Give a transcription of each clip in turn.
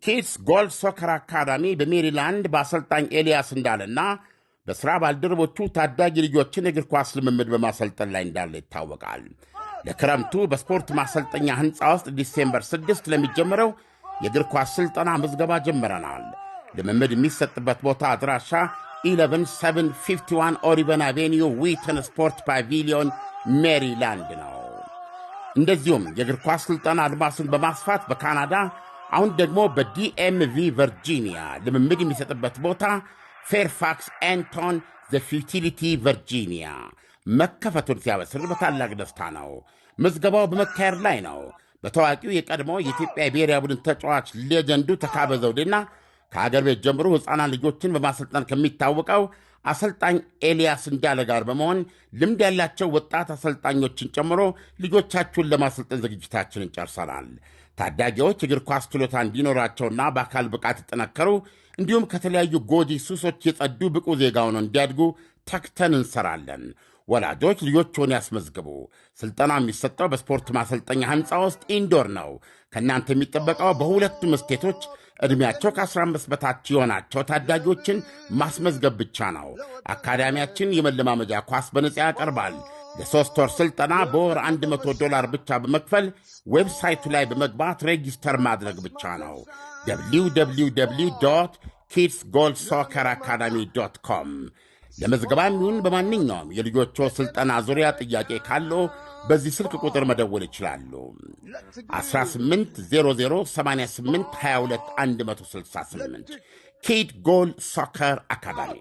ኪድስ ጎልድ ሶከር አካዳሚ በሜሪላንድ በአሰልጣኝ ኤልያስ እንዳለና በሥራ ባልደረቦቹ ታዳጊ ልጆችን እግር ኳስ ልምምድ በማሰልጠን ላይ እንዳለ ይታወቃል። ለክረምቱ በስፖርት ማሰልጠኛ ሕንፃ ውስጥ ዲሴምበር 6 ለሚጀምረው የእግር ኳስ ሥልጠና ምዝገባ ጀምረናል። ልምምድ የሚሰጥበት ቦታ አድራሻ 11751 ኦሪቨን አቬኒዩ ዊተን ስፖርት ፓቪሊዮን ሜሪላንድ ነው። እንደዚሁም የእግር ኳስ ሥልጠና አድማሱን በማስፋት በካናዳ አሁን ደግሞ በዲኤምቪ ቨርጂኒያ ልምምድ የሚሰጥበት ቦታ ፌርፋክስ ኤንቶን ዘ ፊውቲሊቲ ቨርጂኒያ መከፈቱን ሲያበስር በታላቅ ደስታ ነው። ምዝገባው በመካሄድ ላይ ነው። በታዋቂው የቀድሞ የኢትዮጵያ ብሔራዊ ቡድን ተጫዋች ሌጀንዱ ተካበ ዘውዴና ከአገር ቤት ጀምሮ ሕፃናት ልጆችን በማሰልጠን ከሚታወቀው አሰልጣኝ ኤልያስ እንዳለ ጋር በመሆን ልምድ ያላቸው ወጣት አሰልጣኞችን ጨምሮ ልጆቻችሁን ለማሰልጠን ዝግጅታችንን ጨርሰናል። ታዳጊዎች እግር ኳስ ችሎታ እንዲኖራቸውና በአካል ብቃት ይጠነከሩ እንዲሁም ከተለያዩ ጎጂ ሱሶች የጸዱ ብቁ ዜጋ ሆነው እንዲያድጉ ተግተን እንሰራለን። ወላጆች ልጆችዎን ያስመዝግቡ። ሥልጠና የሚሰጠው በስፖርት ማሰልጠኛ ሕንፃ ውስጥ ኢንዶር ነው። ከእናንተ የሚጠበቀው በሁለቱም ስቴቶች ዕድሜያቸው ከ15 በታች የሆናቸው ታዳጊዎችን ማስመዝገብ ብቻ ነው። አካዳሚያችን የመለማመጃ ኳስ በነጻ ያቀርባል። ለ3 ወር ሥልጠና በወር $100 ብቻ በመክፈል ዌብሳይቱ ላይ በመግባት ሬጂስተር ማድረግ ብቻ ነው። www kidsgoalsocceracademy.com ለመዝገባም ይሁን በማንኛውም የልጆቹ ሥልጠና ዙሪያ ጥያቄ ካለው በዚህ ስልክ ቁጥር መደወል ይችላሉ። 18008822 ኪድ ጎል ሶከር አካዳሚ።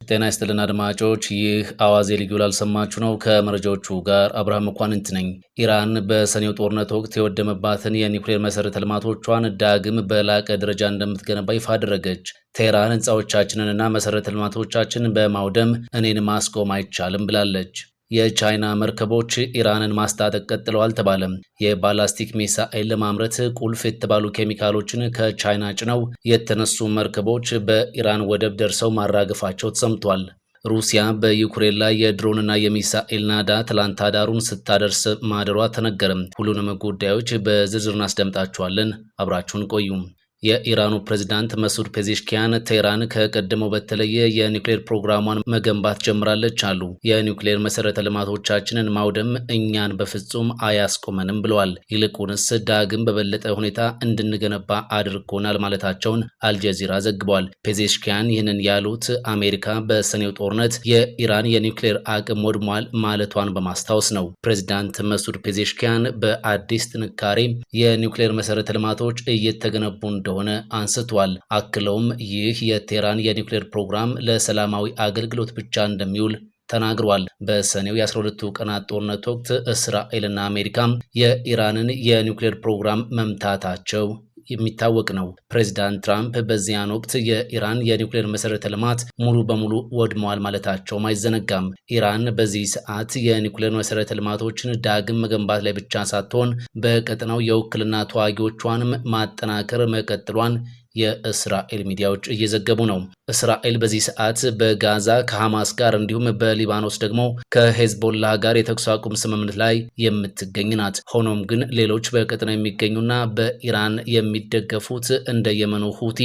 ጤና ይስጥልን አድማጮች፣ ይህ አዋዜ ልዩ ላልሰማችሁ ነው። ከመረጃዎቹ ጋር አብርሃም መኳንንት ነኝ። ኢራን በሰኔው ጦርነት ወቅት የወደመባትን የኒውክሌር መሠረተ ልማቶቿን ዳግም በላቀ ደረጃ እንደምትገነባ ይፋ አደረገች። ቴህራን ሕንፃዎቻችንንና መሠረተ ልማቶቻችንን በማውደም እኔን ማስቆም አይቻልም ብላለች። የቻይና መርከቦች ኢራንን ማስታጠቅ ቀጥለዋል ተባለም። የባላስቲክ ሚሳኤል ለማምረት ቁልፍ የተባሉ ኬሚካሎችን ከቻይና ጭነው የተነሱ መርከቦች በኢራን ወደብ ደርሰው ማራገፋቸው ተሰምቷል። ሩሲያ በዩክሬን ላይ የድሮንና የሚሳኤል ናዳ ትላንት አዳሩን ስታደርስ ማደሯ ተነገረም። ሁሉንም ጉዳዮች በዝርዝር እናስደምጣችኋለን። አብራችሁን ቆዩም። የኢራኑ ፕሬዝዳንት መሱድ ፔዜሽኪያን ቴህራን ከቀደመው በተለየ የኒውክሌር ፕሮግራሟን መገንባት ጀምራለች አሉ። የኒውክሌር መሠረተ ልማቶቻችንን ማውደም እኛን በፍጹም አያስቆመንም ብለዋል። ይልቁንስ ዳግም በበለጠ ሁኔታ እንድንገነባ አድርጎናል ማለታቸውን አልጀዚራ ዘግቧል። ፔዜሽኪያን ይህንን ያሉት አሜሪካ በሰኔው ጦርነት የኢራን የኒውክሌር አቅም ወድሟል ማለቷን በማስታወስ ነው። ፕሬዝዳንት መሱድ ፔዜሽኪያን በአዲስ ጥንካሬ የኒውክሌር መሠረተ ልማቶች እየተገነቡ እንደሆነ አንስቷል። አክለውም ይህ የቴህራን የኒውክሌር ፕሮግራም ለሰላማዊ አገልግሎት ብቻ እንደሚውል ተናግሯል። በሰኔው የ12 ቀናት ጦርነት ወቅት እስራኤልና አሜሪካ የኢራንን የኒውክሌር ፕሮግራም መምታታቸው የሚታወቅ ነው። ፕሬዚዳንት ትራምፕ በዚያን ወቅት የኢራን የኒውክሌር መሠረተ ልማት ሙሉ በሙሉ ወድመዋል ማለታቸውም አይዘነጋም። ኢራን በዚህ ሰዓት የኒውክሌር መሠረተ ልማቶችን ዳግም መገንባት ላይ ብቻ ሳትሆን በቀጠናው የውክልና ተዋጊዎቿንም ማጠናከር መቀጠሏን የእስራኤል ሚዲያዎች እየዘገቡ ነው። እስራኤል በዚህ ሰዓት በጋዛ ከሐማስ ጋር እንዲሁም በሊባኖስ ደግሞ ከሄዝቦላህ ጋር የተኩስ አቁም ስምምነት ላይ የምትገኝ ናት። ሆኖም ግን ሌሎች በቀጠናው የሚገኙና በኢራን የሚደገፉት እንደ የመኑ ሁቲ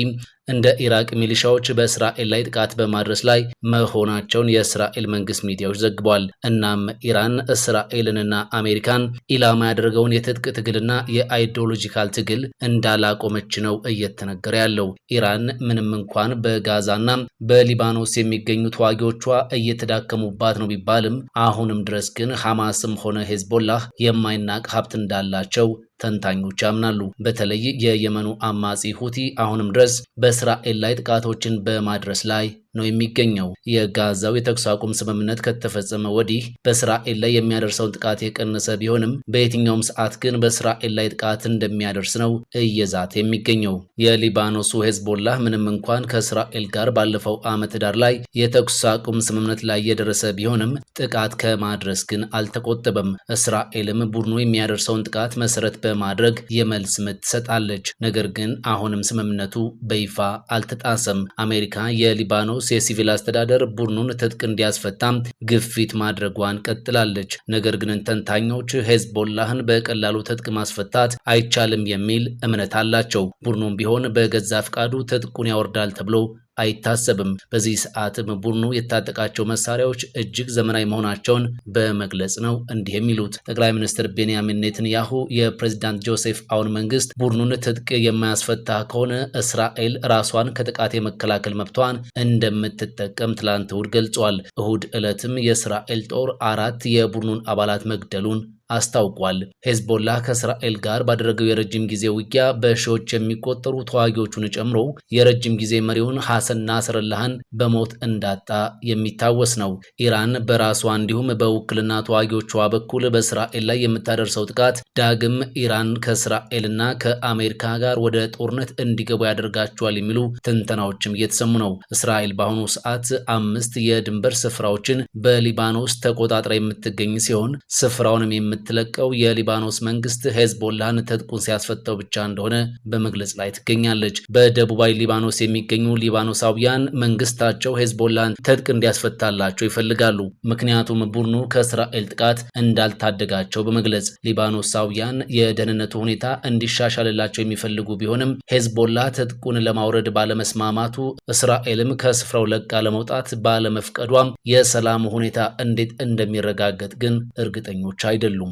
እንደ ኢራቅ ሚሊሻዎች በእስራኤል ላይ ጥቃት በማድረስ ላይ መሆናቸውን የእስራኤል መንግስት ሚዲያዎች ዘግቧል። እናም ኢራን እስራኤልንና አሜሪካን ኢላማ ያደረገውን የትጥቅ ትግልና የአይዲዮሎጂካል ትግል እንዳላቆመች ነው እየተነገረ ያለው። ኢራን ምንም እንኳን በጋዛና በሊባኖስ የሚገኙ ተዋጊዎቿ እየተዳከሙባት ነው ቢባልም አሁንም ድረስ ግን ሐማስም ሆነ ሄዝቦላህ የማይናቅ ሀብት እንዳላቸው ተንታኞች ያምናሉ። በተለይ የየመኑ አማጺ ሁቲ አሁንም ድረስ በእስራኤል ላይ ጥቃቶችን በማድረስ ላይ ነው የሚገኘው። የጋዛው የተኩስ አቁም ስምምነት ከተፈጸመ ወዲህ በእስራኤል ላይ የሚያደርሰውን ጥቃት የቀነሰ ቢሆንም በየትኛውም ሰዓት ግን በእስራኤል ላይ ጥቃት እንደሚያደርስ ነው እየዛተ የሚገኘው። የሊባኖሱ ሄዝቦላህ ምንም እንኳን ከእስራኤል ጋር ባለፈው ዓመት ዳር ላይ የተኩስ አቁም ስምምነት ላይ የደረሰ ቢሆንም ጥቃት ከማድረስ ግን አልተቆጠበም። እስራኤልም ቡድኑ የሚያደርሰውን ጥቃት መሰረት በማድረግ የመልስ ምት ትሰጣለች። ነገር ግን አሁንም ስምምነቱ በይፋ አልተጣሰም። አሜሪካ የሊባኖስ የሲቪል አስተዳደር ቡድኑን ትጥቅ እንዲያስፈታም ግፊት ማድረጓን ቀጥላለች። ነገር ግን ተንታኞች ሄዝቦላህን በቀላሉ ትጥቅ ማስፈታት አይቻልም የሚል እምነት አላቸው። ቡድኑም ቢሆን በገዛ ፍቃዱ ትጥቁን ያወርዳል ተብሎ አይታሰብም። በዚህ ሰዓትም ቡድኑ የታጠቃቸው መሳሪያዎች እጅግ ዘመናዊ መሆናቸውን በመግለጽ ነው እንዲህ የሚሉት። ጠቅላይ ሚኒስትር ቤንያሚን ኔትንያሁ የፕሬዝዳንት ጆሴፍ አውን መንግስት ቡድኑን ትጥቅ የማያስፈታ ከሆነ እስራኤል ራሷን ከጥቃት የመከላከል መብቷን እንደምትጠቀም ትላንት እሁድ ገልጿል። እሁድ ዕለትም የእስራኤል ጦር 4 የቡድኑን አባላት መግደሉን አስታውቋል። ሄዝቦላ ከእስራኤል ጋር ባደረገው የረጅም ጊዜ ውጊያ በሺዎች የሚቆጠሩ ተዋጊዎቹን ጨምሮ የረጅም ጊዜ መሪውን ሐሰን ናስረላህን በሞት እንዳጣ የሚታወስ ነው። ኢራን በራሷ እንዲሁም በውክልና ተዋጊዎቿ በኩል በእስራኤል ላይ የምታደርሰው ጥቃት ዳግም ኢራን ከእስራኤልና ከአሜሪካ ጋር ወደ ጦርነት እንዲገቡ ያደርጋቸዋል የሚሉ ትንተናዎችም እየተሰሙ ነው። እስራኤል በአሁኑ ሰዓት 5 የድንበር ስፍራዎችን በሊባኖስ ተቆጣጥራ የምትገኝ ሲሆን ስፍራውንም የምትለቀው የሊባኖስ መንግስት ሄዝቦላን ትጥቁን ሲያስፈታው ብቻ እንደሆነ በመግለጽ ላይ ትገኛለች። በደቡባዊ ሊባኖስ የሚገኙ ሊባኖሳውያን መንግስታቸው ሄዝቦላን ትጥቅ እንዲያስፈታላቸው ይፈልጋሉ። ምክንያቱም ቡድኑ ከእስራኤል ጥቃት እንዳልታደጋቸው በመግለጽ ሊባኖሳውያን የደህንነቱ ሁኔታ እንዲሻሻልላቸው የሚፈልጉ ቢሆንም ሄዝቦላ ትጥቁን ለማውረድ ባለመስማማቱ እስራኤልም ከስፍራው ለቃ ለመውጣት ባለመፍቀዷም የሰላሙ ሁኔታ እንዴት እንደሚረጋገጥ ግን እርግጠኞች አይደሉም።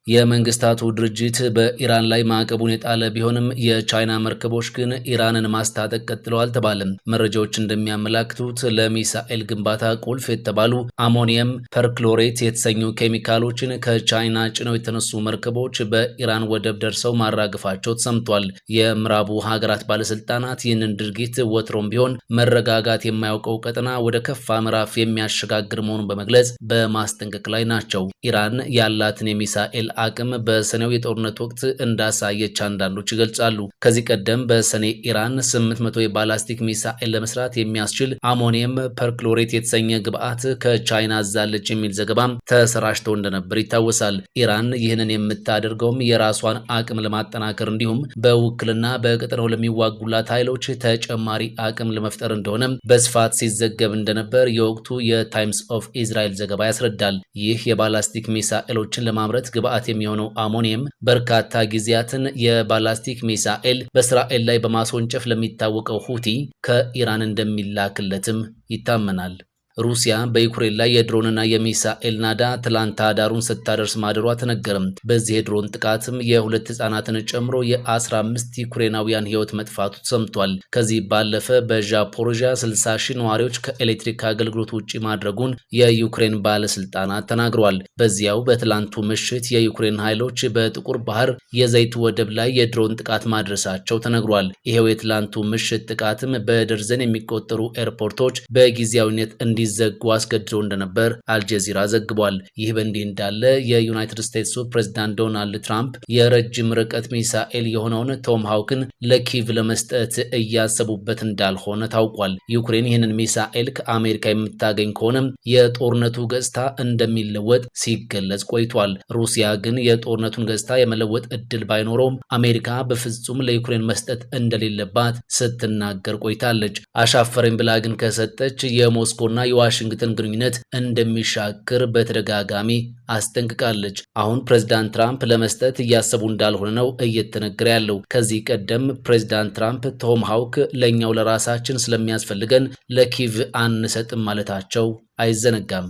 የመንግስታቱ ድርጅት በኢራን ላይ ማዕቀቡን የጣለ ቢሆንም የቻይና መርከቦች ግን ኢራንን ማስታጠቅ ቀጥለዋል ተባለም። መረጃዎች እንደሚያመላክቱት ለሚሳኤል ግንባታ ቁልፍ የተባሉ አሞኒየም ፐርክሎሬት የተሰኙ ኬሚካሎችን ከቻይና ጭነው የተነሱ መርከቦች በኢራን ወደብ ደርሰው ማራገፋቸው ተሰምቷል። የምዕራቡ ሀገራት ባለስልጣናት ይህንን ድርጊት ወትሮም ቢሆን መረጋጋት የማያውቀው ቀጠና ወደ ከፋ ምዕራፍ የሚያሸጋግር መሆኑን በመግለጽ በማስጠንቀቅ ላይ ናቸው። ኢራን ያላትን የሚሳኤል አቅም በሰኔው የጦርነት ወቅት እንዳሳየች አንዳንዶች ይገልጻሉ። ከዚህ ቀደም በሰኔ ኢራን 800 የባላስቲክ ሚሳኤል ለመስራት የሚያስችል አሞኒየም ፐርክሎሬት የተሰኘ ግብዓት ከቻይና አዛለች የሚል ዘገባም ተሰራጭቶ እንደነበር ይታወሳል። ኢራን ይህንን የምታደርገውም የራሷን አቅም ለማጠናከር እንዲሁም በውክልና በቀጠናው ለሚዋጉላት ኃይሎች ተጨማሪ አቅም ለመፍጠር እንደሆነም በስፋት ሲዘገብ እንደነበር የወቅቱ የታይምስ ኦፍ ኢዝራኤል ዘገባ ያስረዳል። ይህ የባላስቲክ ሚሳኤሎችን ለማምረት ግብዓት የሚሆነው አሞኒየም በርካታ ጊዜያትን የባላስቲክ ሚሳኤል በእስራኤል ላይ በማስወንጨፍ ለሚታወቀው ሁቲ ከኢራን እንደሚላክለትም ይታመናል። ሩሲያ በዩክሬን ላይ የድሮንና የሚሳኤል ናዳ ትላንት አዳሩን ስታደርስ ማደሯ ተነገረም። በዚህ የድሮን ጥቃትም የ2 ህጻናትን ጨምሮ የ15 ዩክሬናውያን ህይወት መጥፋቱ ተሰምቷል። ከዚህ ባለፈ በዛፖሮዥያ 60 ሺህ ነዋሪዎች ከኤሌክትሪክ አገልግሎት ውጪ ማድረጉን የዩክሬን ባለስልጣናት ተናግረዋል። በዚያው በትላንቱ ምሽት የዩክሬን ኃይሎች በጥቁር ባህር የዘይት ወደብ ላይ የድሮን ጥቃት ማድረሳቸው ተነግሯል። ይሄው የትላንቱ ምሽት ጥቃትም በደርዘን የሚቆጠሩ ኤርፖርቶች በጊዜያዊነት እንዲዘጉ አስገድዶ እንደነበር አልጀዚራ ዘግቧል። ይህ በእንዲህ እንዳለ የዩናይትድ ስቴትሱ ፕሬዝዳንት ዶናልድ ትራምፕ የረጅም ርቀት ሚሳኤል የሆነውን ቶም ሃውክን ለኪቭ ለመስጠት እያሰቡበት እንዳልሆነ ታውቋል። ዩክሬን ይህንን ሚሳኤል ከአሜሪካ የምታገኝ ከሆነም የጦርነቱ ገጽታ እንደሚለወጥ ሲገለጽ ቆይቷል። ሩሲያ ግን የጦርነቱን ገጽታ የመለወጥ እድል ባይኖረውም አሜሪካ በፍጹም ለዩክሬን መስጠት እንደሌለባት ስትናገር ቆይታለች። አሻፈረኝ ብላ ግን ከሰጠች የሞስኮና የዋሽንግተን ግንኙነት እንደሚሻክር በተደጋጋሚ አስጠንቅቃለች። አሁን ፕሬዝዳንት ትራምፕ ለመስጠት እያሰቡ እንዳልሆነ ነው እየተነገረ ያለው። ከዚህ ቀደም ፕሬዝዳንት ትራምፕ ቶም ሃውክ ለኛው ለራሳችን ስለሚያስፈልገን ለኪቭ አንሰጥም ማለታቸው አይዘነጋም።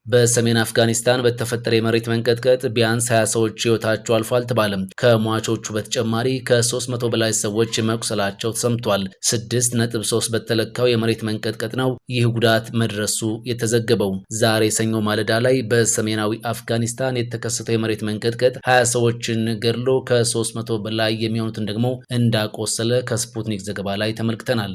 በሰሜን አፍጋኒስታን በተፈጠረ የመሬት መንቀጥቀጥ ቢያንስ 20 ሰዎች ሕይወታቸው አልፏል ተባለም። ከሟቾቹ በተጨማሪ ከ300 በላይ ሰዎች መቁሰላቸው ተሰምቷል። 6.3 በተለካው የመሬት መንቀጥቀጥ ነው ይህ ጉዳት መድረሱ የተዘገበው። ዛሬ ሰኞ ማለዳ ላይ በሰሜናዊ አፍጋኒስታን የተከሰተው የመሬት መንቀጥቀጥ 20 ሰዎችን ገድሎ ከ300 በላይ የሚሆኑትን ደግሞ እንዳቆሰለ ከስፑትኒክ ዘገባ ላይ ተመልክተናል።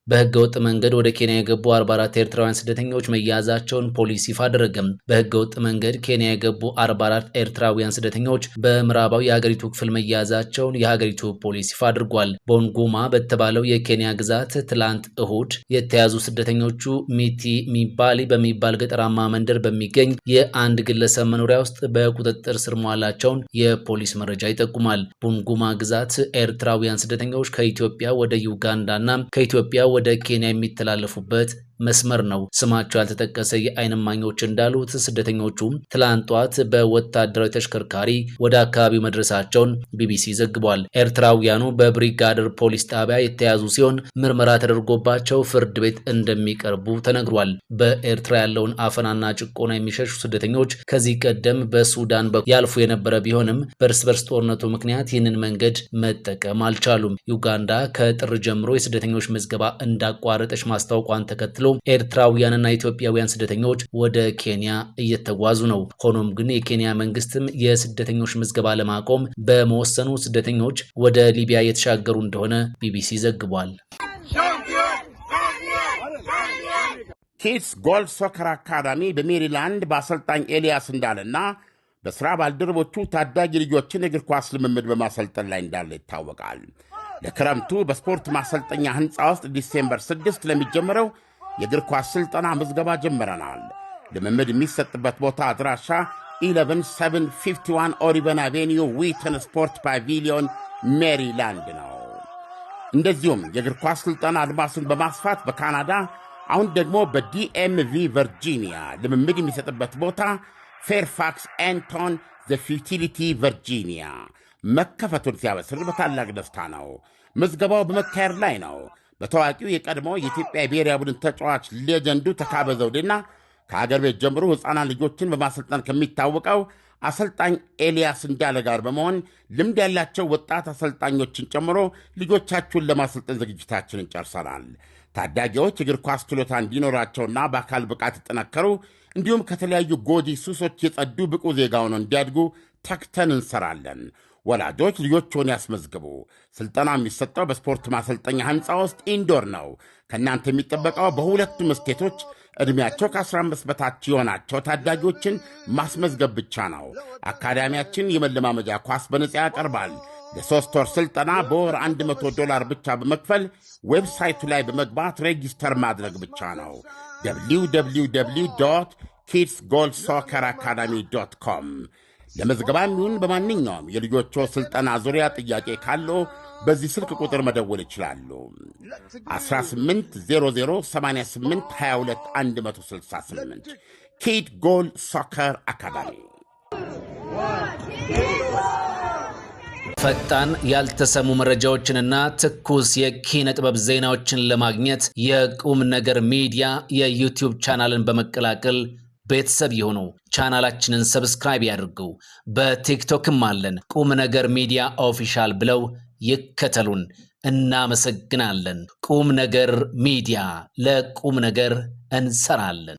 በህገወጥ መንገድ ወደ ኬንያ የገቡ 44 ኤርትራውያን ስደተኞች መያዛቸውን ፖሊስ ይፋ አደረገም። በህገወጥ መንገድ ኬንያ የገቡ 44 ኤርትራውያን ስደተኞች በምዕራባዊ የሀገሪቱ ክፍል መያዛቸውን የሀገሪቱ ፖሊስ ይፋ አድርጓል። ቦንጉማ በተባለው የኬንያ ግዛት ትላንት እሁድ የተያዙ ስደተኞቹ ሚቲ ሚባሊ በሚባል ገጠራማ መንደር በሚገኝ የአንድ ግለሰብ መኖሪያ ውስጥ በቁጥጥር ስር መዋላቸውን የፖሊስ መረጃ ይጠቁማል። ቦንጉማ ግዛት ኤርትራውያን ስደተኞች ከኢትዮጵያ ወደ ዩጋንዳና ከኢትዮጵያ ወደ ኬንያ የሚተላለፉበት መስመር ነው። ስማቸው ያልተጠቀሰ የዓይን እማኞች እንዳሉት ስደተኞቹ ትላንት ጧት በወታደራዊ ተሽከርካሪ ወደ አካባቢው መድረሳቸውን ቢቢሲ ዘግቧል። ኤርትራውያኑ በብሪጋደር ፖሊስ ጣቢያ የተያዙ ሲሆን ምርመራ ተደርጎባቸው ፍርድ ቤት እንደሚቀርቡ ተነግሯል። በኤርትራ ያለውን አፈናና ጭቆና የሚሸሹ ስደተኞች ከዚህ ቀደም በሱዳን ያልፉ የነበረ ቢሆንም በእርስ በርስ ጦርነቱ ምክንያት ይህንን መንገድ መጠቀም አልቻሉም። ዩጋንዳ ከጥር ጀምሮ የስደተኞች ምዝገባ እንዳቋረጠች ማስታወቋን ተከትሎ ኤርትራውያንና ኢትዮጵያውያን ስደተኞች ወደ ኬንያ እየተጓዙ ነው። ሆኖም ግን የኬንያ መንግስትም የስደተኞች ምዝገባ ለማቆም በመወሰኑ ስደተኞች ወደ ሊቢያ እየተሻገሩ እንደሆነ ቢቢሲ ዘግቧል። ኪድስ ጎል ሶከር አካዳሚ በሜሪላንድ በአሰልጣኝ ኤልያስ እንዳለና በሥራ ባልደረቦቹ ታዳጊ ልጆችን እግር ኳስ ልምምድ በማሰልጠን ላይ እንዳለ ይታወቃል። ለክረምቱ በስፖርት ማሰልጠኛ ሕንፃ ውስጥ ዲሴምበር 6 ለሚጀምረው የእግር ኳስ ሥልጠና ምዝገባ ጀምረናል። ልምምድ የሚሰጥበት ቦታ አድራሻ 11751 ኦሪቨን አቬኒዩ ዊተን ስፖርት ፓቪሊዮን ሜሪላንድ ነው። እንደዚሁም የእግር ኳስ ሥልጠና አድማሱን በማስፋት በካናዳ አሁን ደግሞ በዲኤምቪ ቨርጂኒያ ልምምድ የሚሰጥበት ቦታ ፌርፋክስ ኤንቶን ዘ ፊውቲሊቲ ቨርጂኒያ መከፈቱን ሲያበስር በታላቅ ደስታ ነው። ምዝገባው በመካሄድ ላይ ነው። በታዋቂው የቀድሞ የኢትዮጵያ ብሔራዊ ቡድን ተጫዋች ሌጀንዱ ተካበ ዘውዴና ከሀገር ቤት ጀምሮ ሕፃናት ልጆችን በማሰልጠን ከሚታወቀው አሰልጣኝ ኤልያስ እንዳለ ጋር በመሆን ልምድ ያላቸው ወጣት አሰልጣኞችን ጨምሮ ልጆቻችሁን ለማሰልጠን ዝግጅታችንን ጨርሰናል። ታዳጊዎች እግር ኳስ ችሎታ እንዲኖራቸውና በአካል ብቃት ይጠነከሩ እንዲሁም ከተለያዩ ጎጂ ሱሶች የጸዱ ብቁ ዜጋ ሆነው እንዲያድጉ ተግተን እንሰራለን። ወላጆች ልጆችን ያስመዝግቡ። ስልጠና የሚሰጠው በስፖርት ማሰልጠኛ ሕንፃ ውስጥ ኢንዶር ነው። ከእናንተ የሚጠበቀው በሁለቱም ስቴቶች ዕድሜያቸው ከ15 በታች የሆናቸው ታዳጊዎችን ማስመዝገብ ብቻ ነው። አካዳሚያችን የመለማመጃ ኳስ በነጻ ያቀርባል። ለ3 ወር ስልጠና በወር $100 ብቻ በመክፈል ዌብሳይቱ ላይ በመግባት ሬጂስተር ማድረግ ብቻ ነው። www kidsgoalsocceracademy.com ለመዝገባም ይሁን በማንኛውም የልጆቹ ስልጠና ዙሪያ ጥያቄ ካለው በዚህ ስልክ ቁጥር መደወል ይችላሉ። 18008822 ኪድ ጎል ሶከር አካዳሚ። ፈጣን ያልተሰሙ መረጃዎችንና ትኩስ የኪነ ጥበብ ዜናዎችን ለማግኘት የቁም ነገር ሚዲያ የዩቲዩብ ቻናልን በመቀላቀል ቤተሰብ የሆኑ ቻናላችንን ሰብስክራይብ ያድርጉ። በቲክቶክም አለን። ቁም ነገር ሚዲያ ኦፊሻል ብለው ይከተሉን። እናመሰግናለን። ቁም ነገር ሚዲያ፣ ለቁም ነገር እንሰራለን።